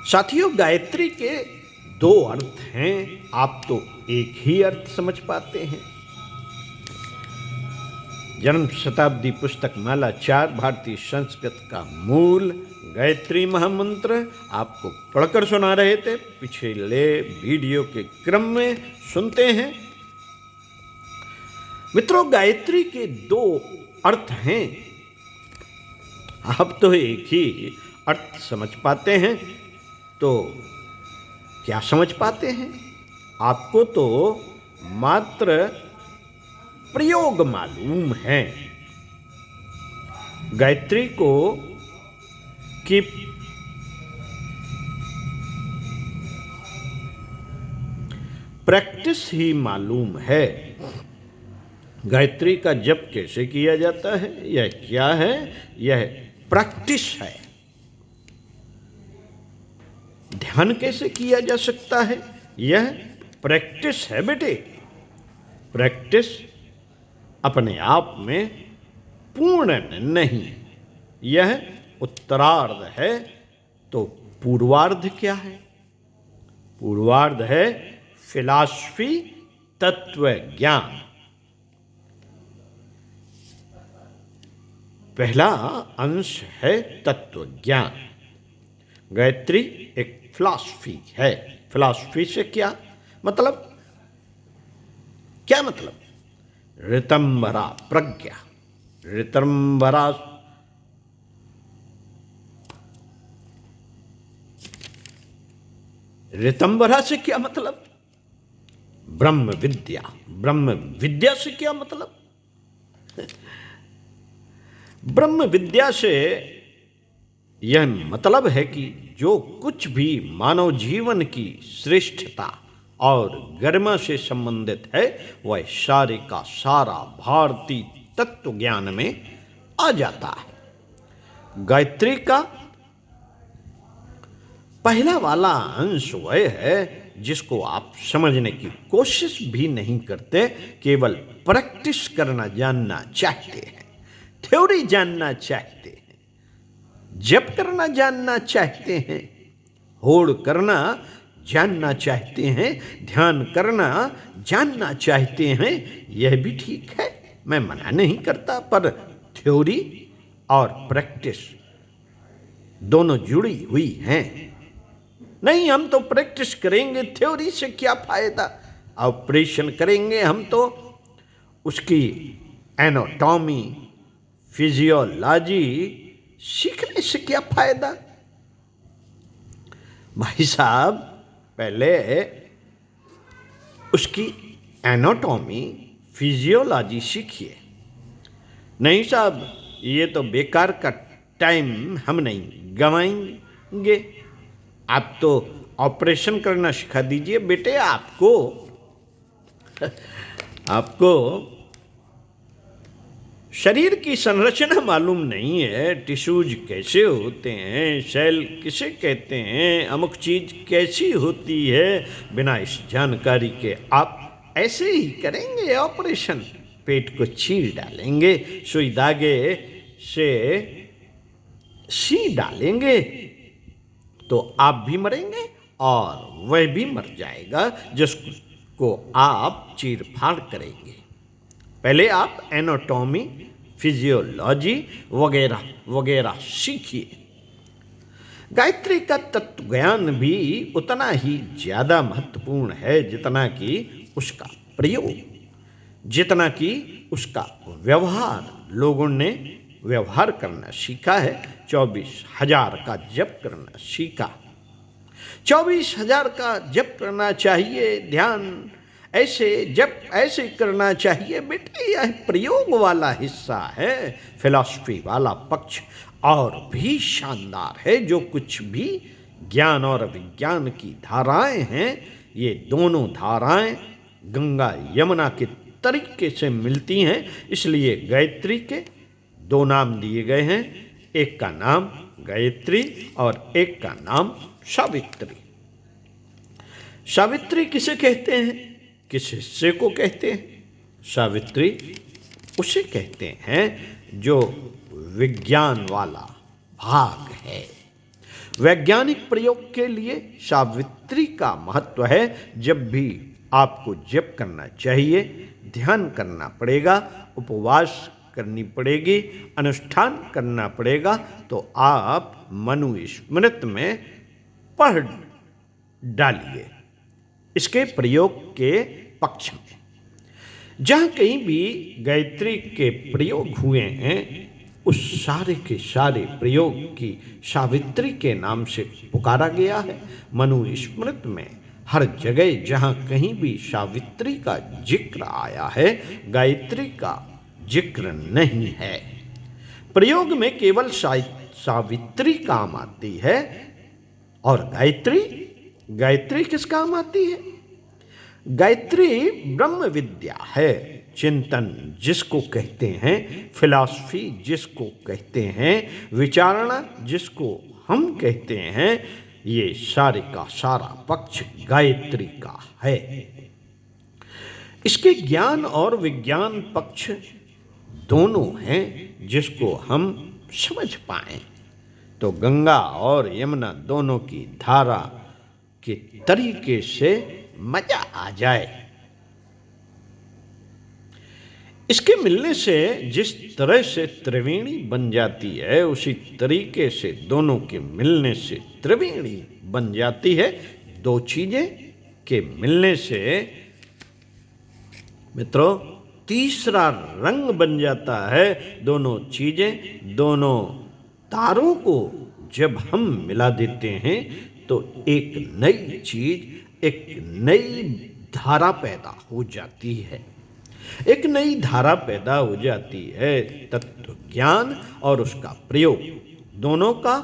साथियों, गायत्री के दो अर्थ हैं, आप तो एक ही अर्थ समझ पाते हैं। जन्म शताब्दी पुस्तक माला 4 भारतीय संस्कृत का मूल गायत्री महामंत्र आपको पढ़कर सुना रहे थे। पिछले वीडियो के क्रम में सुनते हैं। मित्रों, गायत्री के दो अर्थ हैं, आप तो एक ही अर्थ समझ पाते हैं। तो क्या समझ पाते हैं? आपको तो मात्र प्रयोग मालूम है। गायत्री को कि प्रैक्टिस ही मालूम है। गायत्री का जप कैसे किया जाता है, यह क्या है? यह प्रैक्टिस है। ध्यान कैसे किया जा सकता है? यह प्रैक्टिस है बेटे। प्रैक्टिस अपने आप में पूर्ण नहीं, यह उत्तरार्ध है। तो पूर्वार्ध क्या है? पूर्वार्ध है फिलॉसफी, तत्व ज्ञान। पहला अंश है तत्व ज्ञान। गायत्री एक फिलॉसफी है। फिलॉसफी से क्या मतलब? क्या मतलब? ऋतंभरा प्रज्ञा। ऋतंभरा से क्या मतलब? ब्रह्म विद्या। ब्रह्म विद्या से क्या मतलब? ब्रह्म विद्या से यह मतलब है कि जो कुछ भी मानव जीवन की श्रेष्ठता और गरिमा से संबंधित है, वह सारे का सारा भारतीय तत्व ज्ञान में आ जाता है। गायत्री का पहला वाला अंश वह है जिसको आप समझने की कोशिश भी नहीं करते, केवल प्रैक्टिस करना जानना चाहते हैं, थ्योरी जानना चाहते हैं, जप करना जानना चाहते हैं, होड़ करना जानना चाहते हैं, ध्यान करना जानना चाहते हैं। यह भी ठीक है, मैं मना नहीं करता, पर थ्योरी और प्रैक्टिस दोनों जुड़ी हुई हैं। नहीं, हम तो प्रैक्टिस करेंगे, थ्योरी से क्या फायदा? ऑपरेशन करेंगे हम तो उसकी एनाटॉमी, फिजियोलॉजी सीखने से क्या फायदा? भाई साहब, पहले उसकी एनाटॉमी, फिजियोलॉजी सीखिए। नहीं साहब, ये तो बेकार का टाइम हम नहीं गंवाएंगे। आप तो ऑपरेशन करना सिखा दीजिए बेटे। आपको शरीर की संरचना मालूम नहीं है, टिश्यूज कैसे होते हैं, सेल किसे कहते हैं, अमुक चीज कैसी होती है। बिना इस जानकारी के आप ऐसे ही करेंगे ऑपरेशन, पेट को चीर डालेंगे, सुई धागे से सी डालेंगे, तो आप भी मरेंगे और वह भी मर जाएगा जिसको आप चीर फाड़ करेंगे। पहले आप एनाटॉमी, फिजियोलॉजी वगैरह वगैरह सीखिए। गायत्री का तत्व ज्ञान भी उतना ही ज़्यादा महत्वपूर्ण है जितना कि उसका प्रयोग, जितना कि उसका व्यवहार। लोगों ने व्यवहार करना सीखा है, 24,000 का जप करना सीखा। 24,000 का जप करना चाहिए, ध्यान ऐसे जप ऐसे करना चाहिए बेटे। यह प्रयोग वाला हिस्सा है। फिलॉसफी वाला पक्ष और भी शानदार है। जो कुछ भी ज्ञान और विज्ञान की धाराएं हैं, ये दोनों धाराएं गंगा यमुना के तरीके से मिलती हैं। इसलिए गायत्री के दो नाम दिए गए हैं, एक का नाम गायत्री और एक का नाम सावित्री। सावित्री किसे कहते हैं? किस हिस्से को कहते हैं? सावित्री उसे कहते हैं जो विज्ञान वाला भाग है, वैज्ञानिक प्रयोग के लिए सावित्री का महत्व है। जब भी आपको जप करना चाहिए, ध्यान करना पड़ेगा, उपवास करनी पड़ेगी, अनुष्ठान करना पड़ेगा, तो आप मनुस्मृत में पढ़ डालिए इसके प्रयोग के पक्ष में। जहाँ कहीं भी गायत्री के प्रयोग हुए हैं, उस सारे के सारे प्रयोग की सावित्री के नाम से पुकारा गया है। मनुस्मृत में हर जगह जहाँ कहीं भी सावित्री का जिक्र आया है, गायत्री का जिक्र नहीं है। प्रयोग में केवल सावित्री काम आती है। और गायत्री किस काम आती है? गायत्री ब्रह्म विद्या है, चिंतन जिसको कहते हैं, फिलॉसफी जिसको कहते हैं, विचारणा जिसको हम कहते हैं, ये सारे का सारा पक्ष गायत्री का है। इसके ज्ञान और विज्ञान पक्ष दोनों हैं जिसको हम समझ पाएं, तो गंगा और यमुना दोनों की धारा के तरीके से मजा आ जाए। इसके मिलने से जिस तरह से त्रिवेणी बन जाती है, उसी तरीके से दोनों के मिलने से त्रिवेणी बन जाती है। दो चीजें के मिलने से मित्रों तीसरा रंग बन जाता है। दोनों चीजें, दोनों तारों को जब हम मिला देते हैं तो एक नई चीज, एक नई धारा पैदा हो जाती है। एक नई धारा पैदा हो जाती है। तत्व ज्ञान और उसका प्रयोग, दोनों का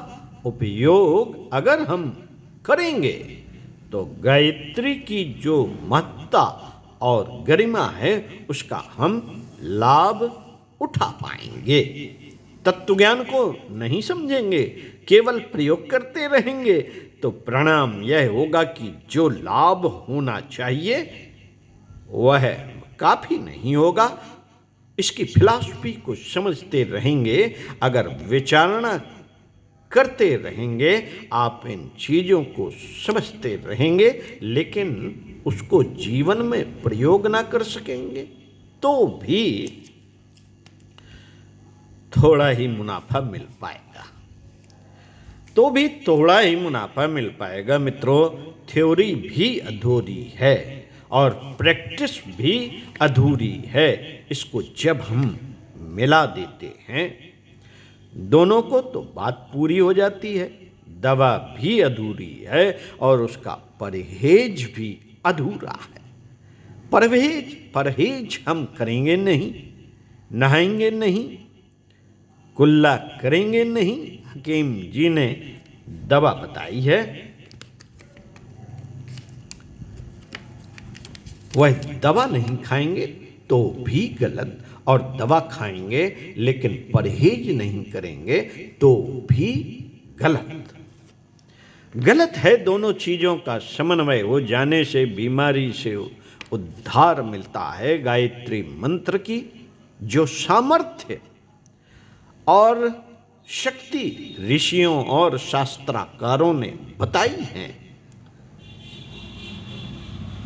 उपयोग अगर हम करेंगे तो गायत्री की जो महत्ता और गरिमा है, उसका हम लाभ उठा पाएंगे। तत्व ज्ञान को नहीं समझेंगे, केवल प्रयोग करते रहेंगे, तो परिणाम यह होगा कि जो लाभ होना चाहिए वह काफी नहीं होगा। इसकी फिलॉसफी को समझते रहेंगे, अगर विचारणा करते रहेंगे, आप इन चीजों को समझते रहेंगे, लेकिन उसको जीवन में प्रयोग ना कर सकेंगे, तो भी थोड़ा ही मुनाफा मिल पाएगा। मिल पाएगा। मित्रों, थ्योरी भी अधूरी है और प्रैक्टिस भी अधूरी है। इसको जब हम मिला देते हैं दोनों को, तो बात पूरी हो जाती है। दवा भी अधूरी है और उसका परहेज भी अधूरा है। परहेज हम करेंगे नहीं, नहाएंगे नहीं, कुल्ला करेंगे नहीं। हकीम जी ने दवा बताई है, वह दवा नहीं खाएंगे तो भी गलत, और दवा खाएंगे लेकिन परहेज नहीं करेंगे तो भी गलत है। दोनों चीजों का समन्वय हो जाने से बीमारी से उद्धार मिलता है। गायत्री मंत्र की जो सामर्थ्य और शक्ति ऋषियों और शास्त्रकारों ने बताई है,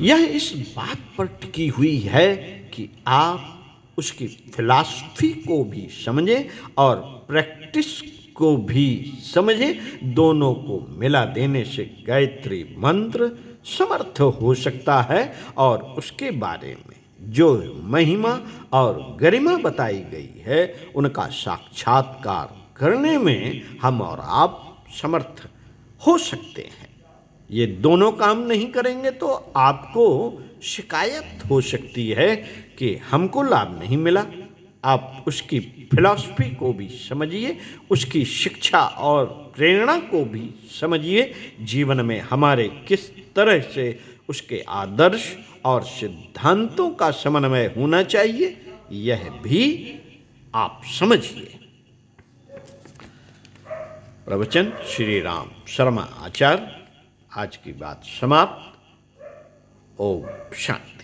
यह इस बात पर टिकी हुई है कि आप उसकी फिलॉसफी को भी समझें और प्रैक्टिस को भी समझें। दोनों को मिला देने से गायत्री मंत्र समर्थ हो सकता है और उसके बारे में जो महिमा और गरिमा बताई गई है, उनका साक्षात्कार करने में हम और आप समर्थ हो सकते हैं। ये दोनों काम नहीं करेंगे तो आपको शिकायत हो सकती है कि हमको लाभ नहीं मिला। आप उसकी फिलॉसफी को भी समझिए, उसकी शिक्षा और प्रेरणा को भी समझिए। जीवन में हमारे किस तरह से उसके आदर्श और सिद्धांतों का समन्वय होना चाहिए, यह भी आप समझिए। प्रवचन श्री राम शर्मा आचार्य। आज की बात समाप्त। ओम शांति।